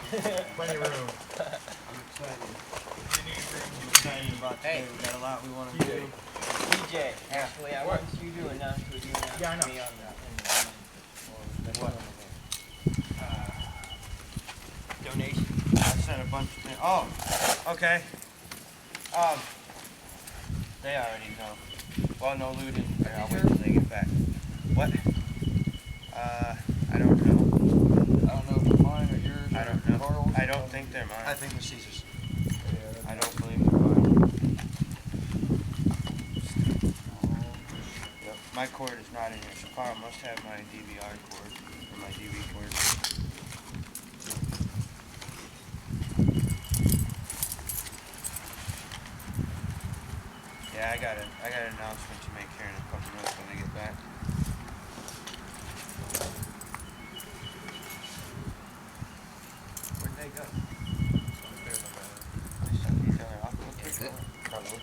Plenty of room. I'm excited. I'm excited about today. We got a lot we want to do. DJ, actually, I want you to announce what you announced Yeah, I know. to me on the What? donation. I said a bunch of things. Oh, okay. They already know. Well, no, Lou didn't. I'll wait till they get back. What? I don't know. I don't know if they're mine or yours I or don't know. Carl's. I don't think they're mine. I think it's Caesar's. I don't believe they're mine. Yep. My cord is not in here, so Carl must have my DVR cord or my DV cord. Yeah, I got an announcement to make here in a couple minutes when they get back. Where'd they go? They sucked each other off. That's it. Probably.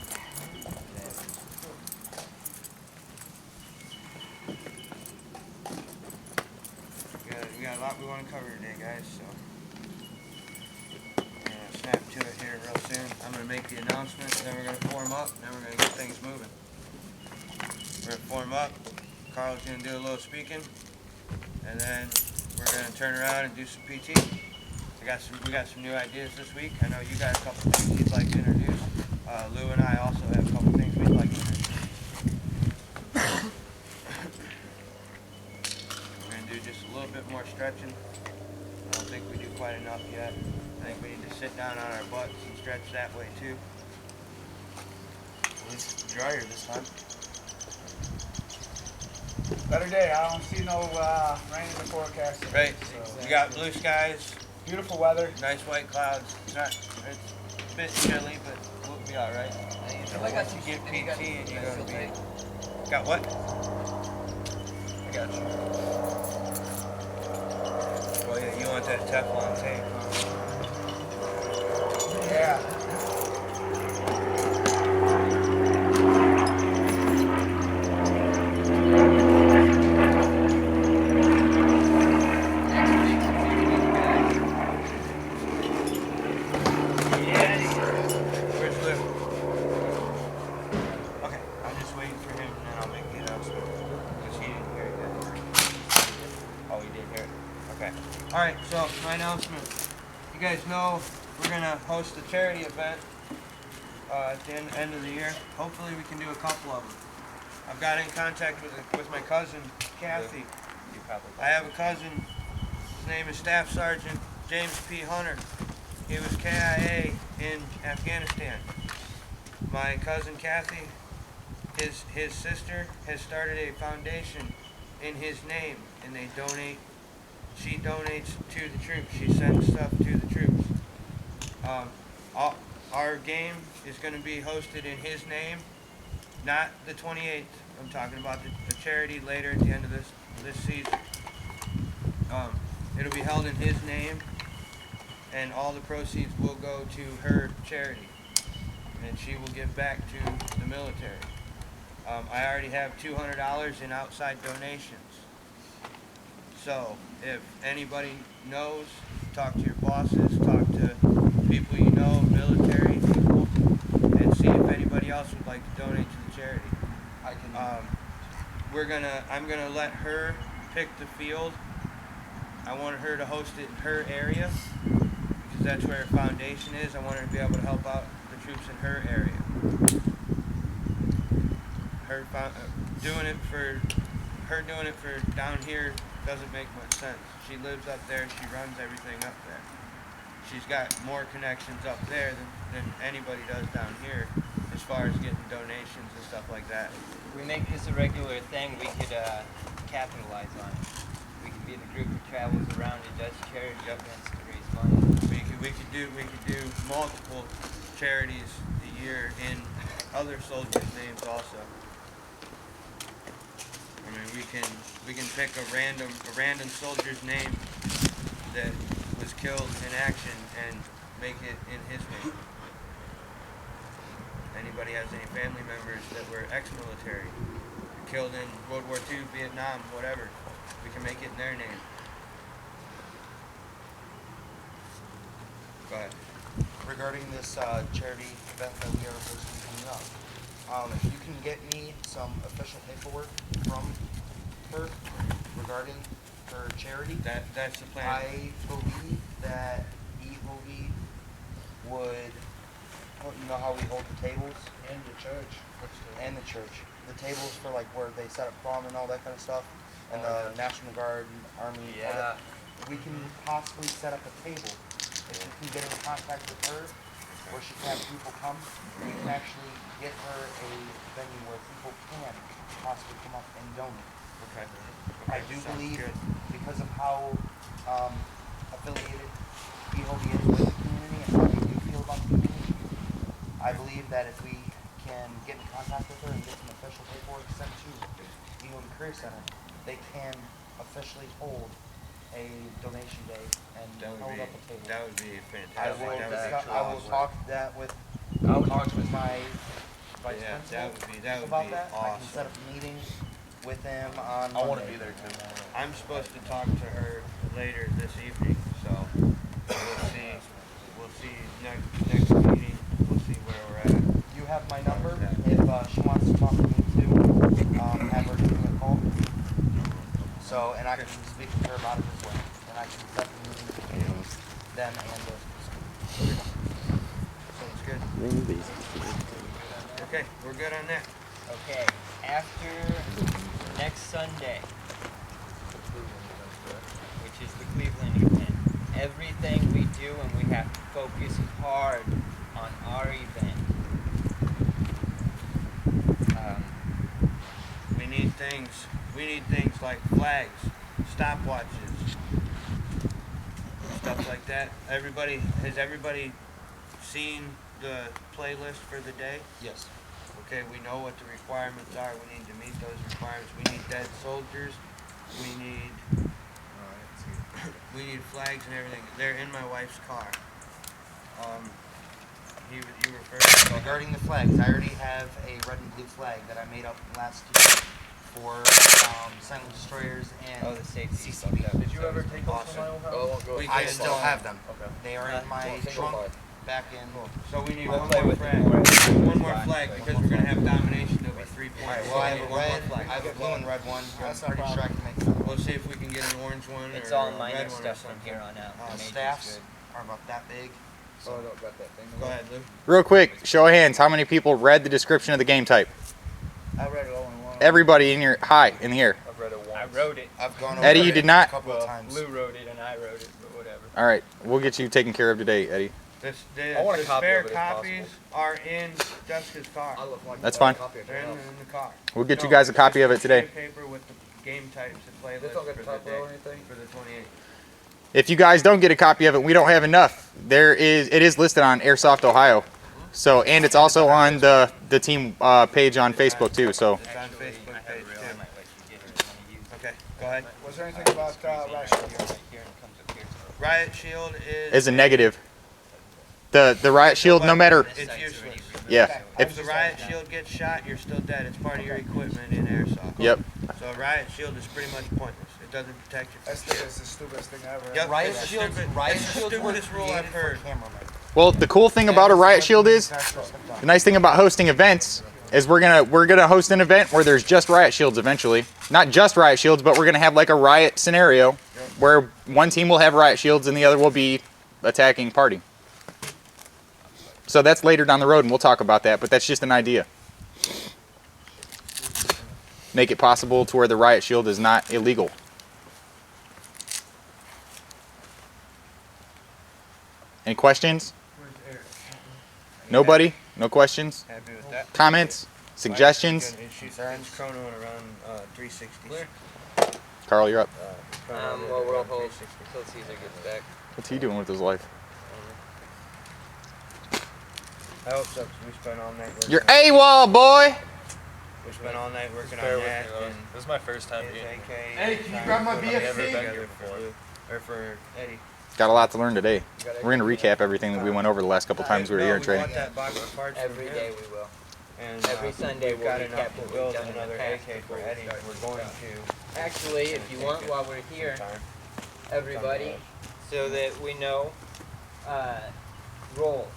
We got a lot we want to cover today, guys, so we're going to snap to it here real soon. I'm going to make the announcement, then we're going to form up, and then we're going to get things moving. We're going to form up, Carl's going to do a little speaking, and then we're going to turn around and do some PT. We got some new ideas this week. I know you got a couple things you'd like to introduce. Lou and I also have a couple things we'd like to introduce. We're going to do just a little bit more stretching. I don't think we do quite enough yet. I think we need to sit down on our butts and stretch that way too. At least it's drier this time. Better day. I don't see no rain in the forecast today, Right. so We got blue skies, beautiful weather. nice white clouds. It's a bit chilly, but we'll be all right. Once you get PT and you go to be. Got what? I got you. Well, yeah, you want that Teflon tape, huh? Yeah. Where's Lou? Okay, I'm just waiting for him, and then I'll make the announcement. Because he didn't hear it yet. Oh, he did hear it. Okay. All right, so my announcement. You guys know we're going to host a charity event at the end of the year. Hopefully we can do a couple of them. I've got in contact with my cousin, Kathy. I have a cousin. His name is Staff Sergeant James P. Hunter. He was KIA in Afghanistan. My cousin Kathy, his sister has started a foundation in his name, and they donate. She donates to the troops. She sends stuff to the troops. Our game is going to be hosted in his name, not the 28th. I'm talking about the charity later at the end of this season. It'll be held in his name, and all the proceeds will go to her charity, and she will give back to the military. I already have $200 in outside donations. So if anybody knows, talk to your bosses, talk to people you know, military people, and see if anybody else would like to donate to the charity. I can. I'm gonna let her pick the field. I want her to host it in her area because that's where her foundation is. I want her to be able to help out the troops in her area. Doing it for down here doesn't make much sense. She lives up there. She runs everything up there. She's got more connections up there than anybody does down here as far as getting donations and stuff like that. If we make this a regular thing, we could capitalize on it. We could be the group that travels around and does charity events to raise money. We could do multiple charities a year in other soldiers' names also. I mean, we can pick a random soldier's name that was killed in action and make it in his name. Anybody has any family members that were ex-military, killed in World War II, Vietnam, whatever, we can make it in their name. Go ahead. Regarding this charity event that we are hosting coming up, if you can get me some official paperwork from her regarding her charity, That's the plan. I believe that E.T.A.C would, you know how we hold the tables? In the church. And the church. The tables for like where they set up prom and all that kind of stuff. And Oh, the National Guard, Army, all that. We can possibly set up a table. If you can get in contact with her, where she can have people come, we can actually get her a venue where people can possibly come up and donate. Okay. I do Sounds believe, good. because of how affiliated E.T.A.C is with the community and how we do feel about the community, I believe that if we can get in contact with her and get some official paperwork sent to E.T.A.C Career Center, they can officially hold a donation day and hold up a table. That would be I fantastic. will, That would be I will awesome. talk that with my vice Yeah, principal that would about be that. I can set awesome. up a meeting with them on I want to Monday. be there too. I'm supposed to talk to her later this evening, so we'll see. We'll see next meeting. We'll see where we're at. You have my number. If she wants to talk to me too, have her give me a call. So, and I can speak with her about it as well. And I can set the meeting between them and the school. Sounds good. Okay, we're good on that. Okay, after next Sunday, which is the Cleveland event, everything we do and we have to focus hard on our event. We need things like flags, stopwatches, stuff like that. Has everybody seen the playlist for the day? Yes. Okay, we know what the requirements are. We need to meet those requirements. We need dead soldiers. We need flags and everything. They're in my wife's car. You referred to Regarding the flags, I already have a red and blue flag that I made up last year for silent destroyers and Oh, the safety stuff. CCB. Did you ever take those Awesome. from my old house? Oh, I won't go. I can- still have them. Okay. They are in my trunk back in. So we need We'll one play more with it flag. more as we One more go. flag because we're gonna have domination. There'll be 3 points. Alright, So well, I we have a need one more red, flag. I have a blue and red one. I'm That's no pretty sure I problem. can make that. We'll see if we can get an orange one It's or all a minor red one or stuff from something. here on out. The major's Staffs good. are about that big. Oh, I don't got that thing. Go ahead, Lou. Real quick, show of hands, how many people read the description of the game type? I read it all in one. Everybody in here, hi, in here. I've read it once. I wrote it. I've gone Eddie, over you it did not? a couple Well, of times. Lou wrote it and I wrote it, but whatever. All right, we'll get you taken care of today, Eddie. I want a The copy spare of it if copies are in Jessica's car. That's fine. They're in the car. We'll get you guys a copy of it today. Paper with the game types and playlist This don't for get the top day, row or anything? for the 28th. If you guys don't get a copy of it, we don't have enough. It is listed on Airsoft Ohio. So, and it's also on the team page on Facebook too, so. It's on Actually, Facebook I have page a real, I too. might let you get it when you use it. Okay, go ahead. Was there anything about Right Rush? here, right here, and it comes up here. Riot Shield Is a negative. The riot shield, no matter. This It's site's useless. already removed, Yeah. so If it's the just riot like shield gets shot, you're still dead. It's part of your equipment in airsoft. Yep. So a riot shield is pretty much pointless. It doesn't protect you. That's the stupidest thing ever. Yep. Riot It's the shields, stupid- riot it's the shields were stupidest rule I've created for heard. cameramen. Well, the cool thing about a riot shield is, the nice thing about hosting events is we're gonna host an event where there's just riot shields eventually. Not just riot shields, but we're gonna have like a riot scenario where one team will have riot shields and the other will be attacking party. So that's later down the road and we'll talk about that, but that's just an idea. Make it possible to where the riot shield is not illegal. Any questions? Nobody? No questions? Happy with that? Comments? Suggestions? It's chronoing around 360. Carl, you're up. Well, we'll hold until Caesar gets back. What's he doing with his life? I hope so, 'cause we spent all night working You're on AWOL, boy! We spent all night working on Bear with that. me, And this is my first time his being here. AK Hey, can you grab my put them BFC? together for Lou, or for Eddie. Got a lot to learn today. We're going to recap everything that we went over the last couple times we were here in We training. bought that box of parts from Every him, day we will. and every Sunday we've we'll got recap enough what to we've build done in the another past AK for before we Eddie. start We're going to Actually, if you want, while we're here, sometime. everybody, so that we know, Roll.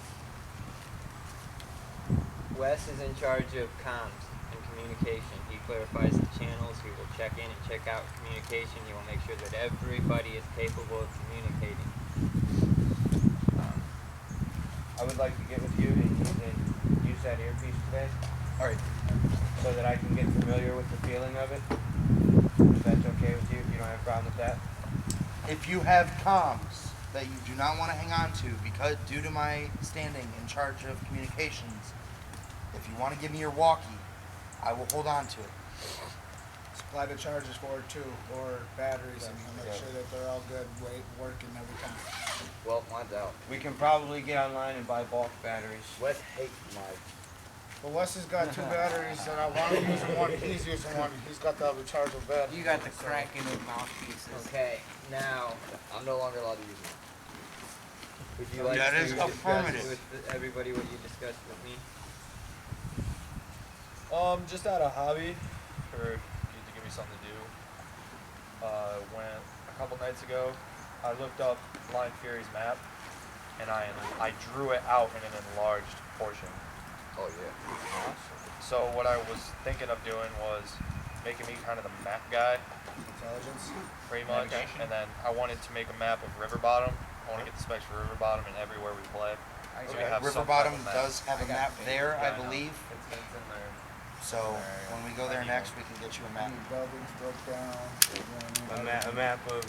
Wes is in charge of comms and communication. He clarifies the channels. He will check in and check out communication. He will make sure that everybody is capable of communicating. I would like to get with you and use that earpiece today. Alright. So that I can get familiar with the feeling of it. If that's okay with you, if you don't have a problem with that. If you have comms that you do not want to hang on to because due to my standing in charge of communications, if you want to give me your walkie, I will hold on to it. Supply the chargers for it too, or batteries, and make sure that they're all good, working every time. Well, mine's out. We can probably get online and buy bulk batteries. Wes hates mine. But Wes has got 2 batteries, and I want to use one. He's using one. He's got the rechargeable battery. You got the cracking of mouthpieces. Okay, now, I'm no longer allowed to use mine. would you like That to is discuss affirmative. with everybody what you discussed with me? Just out of hobby, for you to give me something to do. When a couple nights ago, I looked up Blind Fury's map, and I drew it out in an enlarged portion. Oh yeah. So what I was thinking of doing was making me kind of the map guy, Intelligence. pretty much, and then I wanted to make a map of River Bottom. I want to get the specs for River Bottom and everywhere we play. So we have River some type Bottom of map. does have a map there, I Yeah, know. believe. It's in there. So when we go there next, we can get you a map. Any buildings broke down. A map of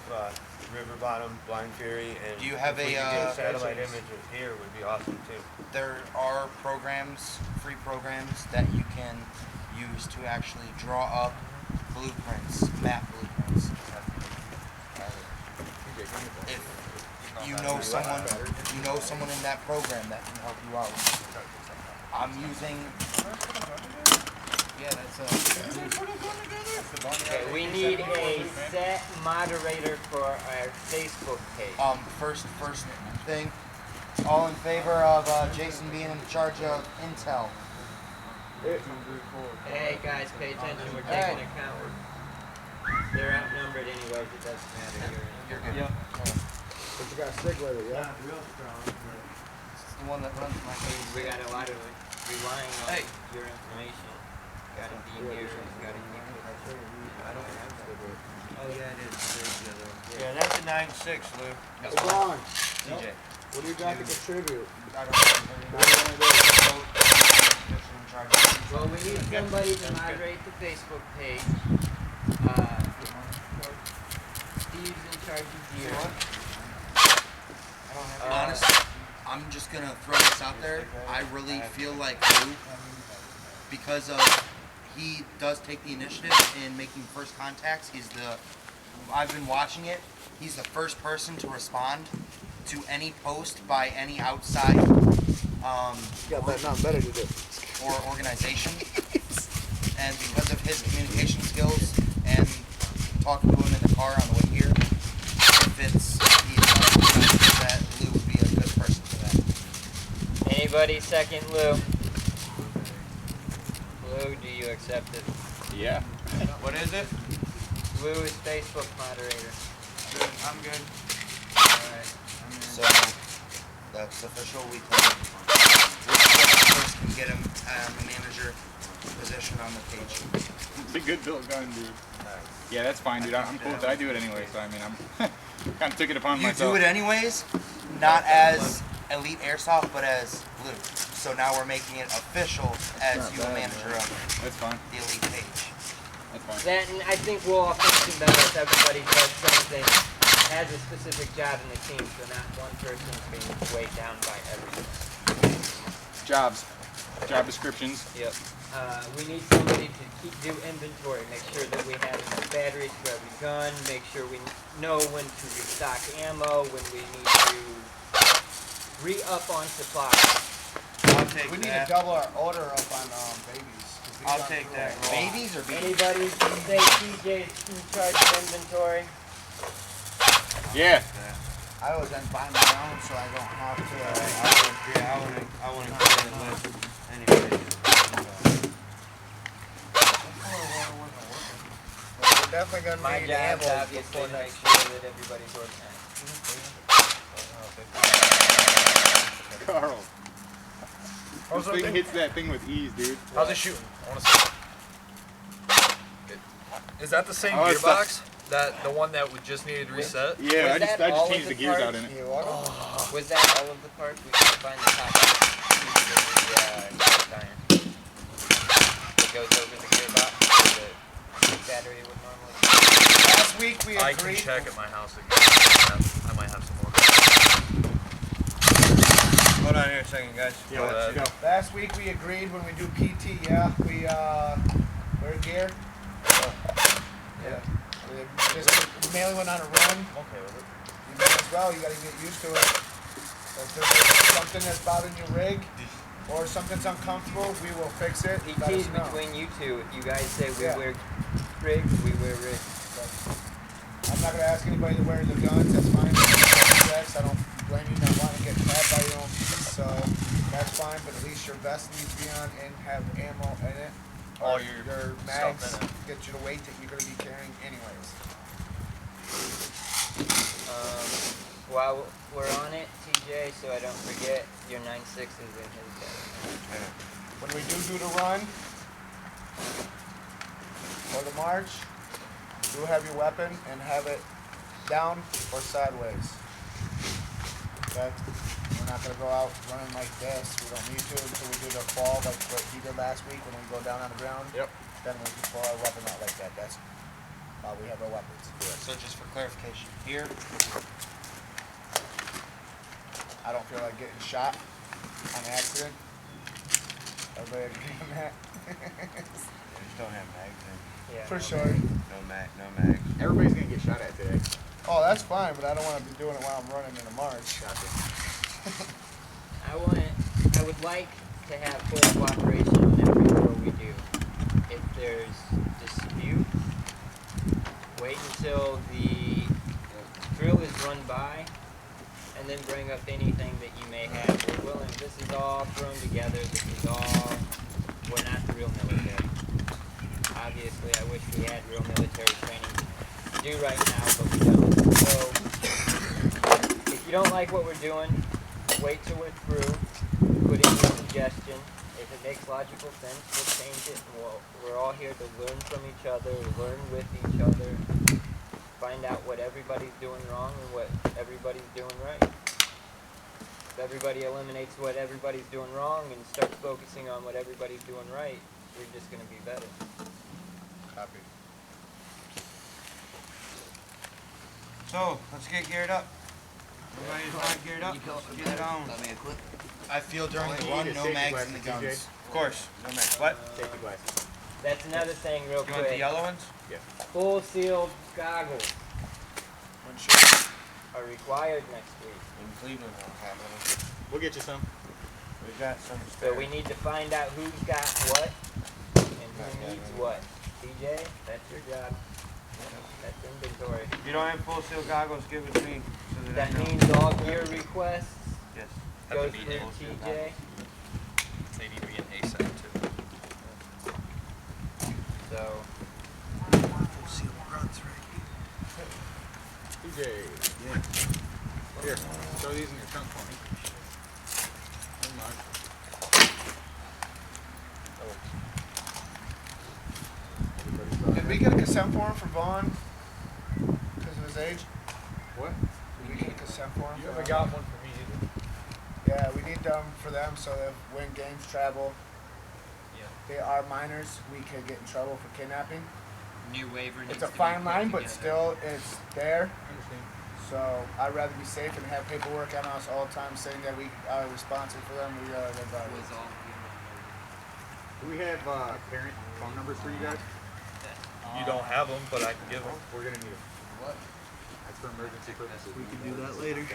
River Bottom, Blind Fury, and Do you have if we a, could get uh, satellite images here would be awesome too. There are programs, free programs that you can use to actually draw up blueprints, map blueprints. If you know someone in that program that can help you out. I'm using. Yeah, Okay, we need a set moderator for our Facebook page. First thing, all in favor of Jason being in charge of Intel. Hey guys, pay attention, we're taking account. They're outnumbered anyways, it doesn't matter. You're good. Yep. But you gotta stick with it, yeah? It's the one that runs my page. We got a lot of relying on Hey. your information. Gotta be here, gotta keep it. I don't have that. Oh yeah, it is. There's the other one. Yeah, that's a 9.6, Lou. It's gone. TJ. What do you got to contribute? I don't know. Well, we need somebody to moderate the Facebook page. Steve's in charge of gear. Honestly, I'm just gonna throw this out there. I really feel like Lou, because of he does take the initiative in making first contacts. I've been watching it. He's the first person to respond to any post by any outside Nothing better to do. or organization. And because of his communication skills and talking to him in the car on the way here, that Lou would be a good person for that. Anybody second Lou? Lou, do you accept it? Yeah. What is it? Lou is Facebook moderator. Good. I'm good. Alright. So that's official. We can get him the manager position on the page. It's a good built gun, dude. Yeah, that's fine, dude. I'm cool with it. I do it anyway, so I mean, I'm kind of took it upon You myself. do it anyways, not as Elite Airsoft, but as Blue. So now we're making it official as you a manager of That's fine. the Elite page. That's fine. That, and I think we'll all function better if everybody does something, has a specific job in the team, so not one person's being weighed down by everything. Jobs. Job descriptions. Yep. We need somebody to do inventory, make sure that we have enough batteries for every gun, make sure we know when to restock ammo, when we need to re-up on supplies. I'll take We need that. to double our order up on babies. 'cause these I'll aren't take cool. that. Babies or babies? Anybody say TJ's in charge of inventory? Yeah. I always end buying my own so I don't have to. I want to get in the list anyway. We're definitely gonna My need job is ammo obviously before to make next. sure that everybody's organized. Carl. How's This that thing thing? hits that thing with ease, dude. How's it shooting? I want to see. Is that the same Oh, it's gearbox? That the one that we just needed reset? Yeah, Was I just that all of changed the the gears out parts? in it. You want 'em? Was that all of the parts? We couldn't find the top piece of the cast iron. It goes over the gearbox where the battery would normally be. Last week we I can agreed. check at my house again. I might have some more. Hold on here a second, guys. Yeah, let's go. Last week we agreed when we do PT. Yeah, wear gear. Yeah. We just mainly went on a run. I'm okay with it. You may as well. You got to get used to it. If there's something that's bothering your rig or something's uncomfortable, we will fix it. Let ET's us know. between you two. If you guys say we Yeah. wear rigs, we wear rigs. I'm not gonna ask anybody to wear the guns. That's fine. I don't blame you not wanting to get trapped by your own piece, so that's fine. But at least your vest needs to be on and have ammo in it. All Or your mags stuff in it. get you the weight that you're gonna be carrying anyways. While we're on it, TJ, so I don't forget, your 9.6 is in his bag. When we do the run or the march, do have your weapon and have it down or sideways. Okay? We're not gonna go out running like this. We don't need to until we do the fall like what he did last week when we go down on the ground. Yep. Then we can pull our weapon out like that. That's how we have our weapons. So just for clarification, here, I don't feel like getting shot on accident. Everybody agree on that? Just don't have mags in. Yeah. For sure. No mags. Everybody's gonna get shot at today. Oh, that's fine, but I don't want to be doing it while I'm running in a march. I would like to have full cooperation on every we do. If there's dispute, wait until the drill is run by, and then bring up anything that you may have. We're willing. This is all thrown together. This is all. We're not the real military. Obviously, I wish we had real military training to do right now, but we don't. So, if you don't like what we're doing, wait till we're through. Put in your suggestion. If it makes logical sense, we'll change it. And we're all here to learn from each other, learn with each other, find out what everybody's doing wrong and what everybody's doing right. If everybody eliminates what everybody's doing wrong and starts focusing on what everybody's doing right, we're just going to be better. Copy. So, let's get geared up. Everybody's not geared up. Let's get it on. let me equip. I feel during the run, no Safety mags glasses, in the TJ. guns. Of course. No mags. What? Safety glasses. That's another thing real You want the quick. yellow ones? Full sealed goggles Windshield. are required next week. In Cleveland, won't have any. We'll get you some. We got some So spare. we need to find out who's got what and who needs what. TJ, that's your job. That's inventory. If you don't have full seal goggles, give it to me. So that I That know. means all gear requests Yes. go Have to be through full seal TJ. They need to be an ASAP too. So Full seal runs right. TJ. Here, throw these in your trunk for me. Never mind. Did we get a consent form for Vaughn because of his age? What? Did we get a consent form? You for haven't them? got one for me either. Yeah, we need them for them so that when games travel, Yeah. they are minors, we could get in trouble for kidnapping. new waiver needs It's a to be fine put line, but together. still, it's there. Understand. So I'd rather be safe and have paperwork on us all the time saying that we are responsible for them. We are their Was guardians. all Do we have parent phone numbers for you guys? You don't have them, but I can give them. We're gonna need them. What? That's for emergency purposes. We can do that later.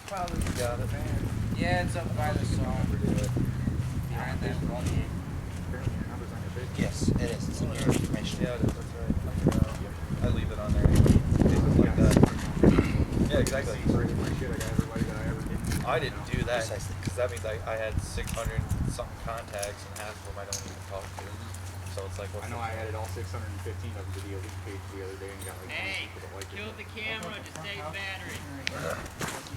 Probably Got it. Yeah, it's up by the song. Behind that Apparently your number's on your face. Yes, it is. It's in your information. Yeah, it is. That's right. I leave it on there. Things like that. Yeah, exactly. Search my shit. I got everybody that I ever did. I didn't do that Precisely. because that means I had 600 something contacts and half of them I don't even talk to. So it's like, what's I know I added all 615 of them to the elite page the other day and got like 20 people that liked it. Kill the camera to save battery.